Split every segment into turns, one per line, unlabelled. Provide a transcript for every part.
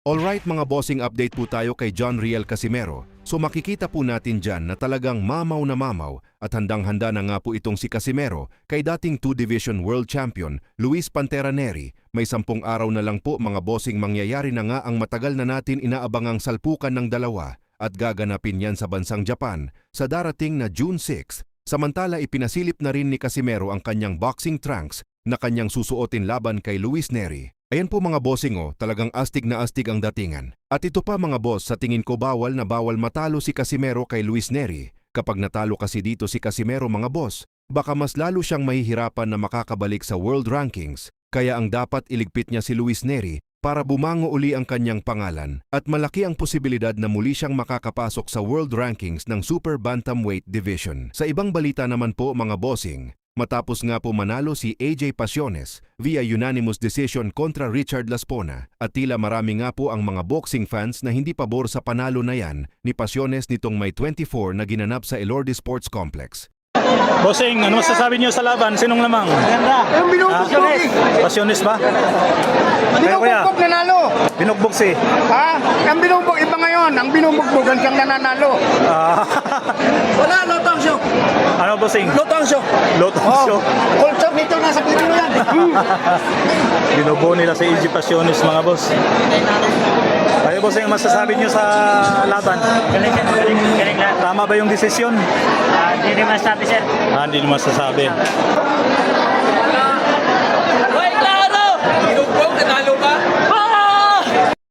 Alright mga bossing, update po tayo kay John Riel Casimero. So makikita po natin dyan na talagang mamaw na mamaw at handang-handa na nga po itong si Casimero kay dating 2 Division World Champion Luis Pantera Nery. May 10 araw na lang po mga bossing, mangyayari na nga ang matagal na natin inaabangang salpukan ng dalawa at gaganapin yan sa bansang Japan sa darating na June 6. Samantala ipinasilip na rin ni Casimero ang kanyang boxing trunks na kanyang susuotin laban kay Luis Nery. Ayan po mga bossing, talagang astig na astig ang datingan. At ito pa mga boss, sa tingin ko bawal na bawal matalo si Casimero kay Luis Nery. Kapag natalo kasi dito si Casimero mga boss, baka mas lalo siyang mahihirapan na makakabalik sa world rankings. Kaya ang dapat iligpit niya si Luis Nery para bumango uli ang kanyang pangalan at malaki ang posibilidad na muli siyang makakapasok sa world rankings ng Super Bantamweight Division. Sa ibang balita naman po mga bossing, matapos nga po manalo si AJ Pasiones via unanimous decision kontra Richard Laspona at tila marami nga po ang mga boxing fans na hindi pabor sa panalo na yan ni Pasiones nitong May 24 na ginanap sa Elorde Sports Complex.
Bossing, ano masasabi niyo sa laban? Sinong lamang?
Ganda. Yung binugbog.
Pasiones ba?
Binugbog nanalo.
Binugbog si.
Ha? Ang binugbog, iba ngayon. Ang binubugbogan siyang nananalo. Wala, lotong show.
Ano bossing?
Lotong show.
Lotong show.
Kulture nito, nasa Pilipino yan.
Binubo nila si AJ Pasiones mga boss. Kayo bossing, masasabi niyo sa laban?
Galing lang.
Tama ba yung desisyon?
Hindi rin masabi, sir.
Hindi naman masasabi.
Hoy, klaro! Binugbog, nanalo ka?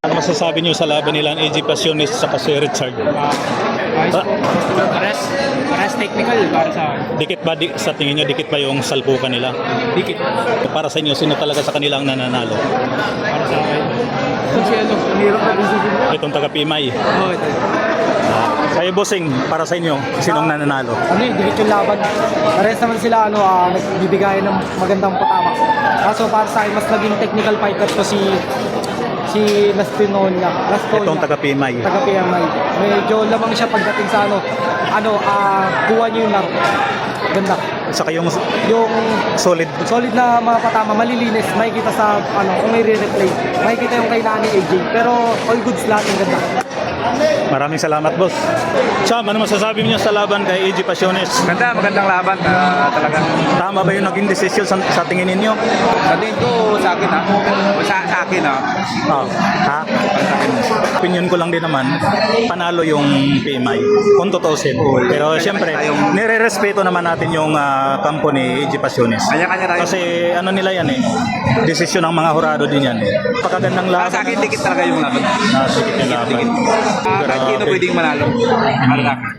Ano masasabi niyo sa laban nila ang AJ Pasiones sa si Richard?
Paras technical para sa akin.
Dikit ba, sa tingin niyo, dikit ba yung salpukan nila?
Dikit.
Para sa inyo, sino talaga sa kanila ang nananalo?
Para sa akin. Kasi ano, hirap na decision niya.
Itong taga-Pimay.
Oo, ito.
Kayo bossing, para sa inyo, sinong nananalo?
Ano yung dikit yung laban. Parehas naman sila nagbibigayan ng magandang patama. Kaso para sa akin, mas naging technical fighter to si Lastonia.
Itong taga-Pimay.
Taga-Pimay. Medyo lamang siya pagdating sa kuha niyo yung laro. Ganda.
Saka yung
Yung solid na mga patama, malilinis. Makikita sa, kung may re-replay. Makikita yung kailangan ni AJ. Pero all goods lahat yung ganda.
maraming salamat boss. Cham, ano masasabi niyo sa laban kay AJ Pasiones?
Magandang laban. Talagang
Tama ba yung naging desisyon sa tingin ninyo?
sa tingin ko sa akin ha. Sa akin ha.
Ha? Opinion ko lang din naman, panalo yung PMI. Kung tutusin. Pero siyempre, nire-respeto naman natin yung kampo ni AJ Pasiones.
Kanya-kanya tayo.
Kasi ano nila yan desisyon ng mga hurado din yan Pagkagandang laban.
Sa akin, dikit talaga yung laban.
Dikit yung laban.
Kahit sino pwedeng manalo. Para sa akin.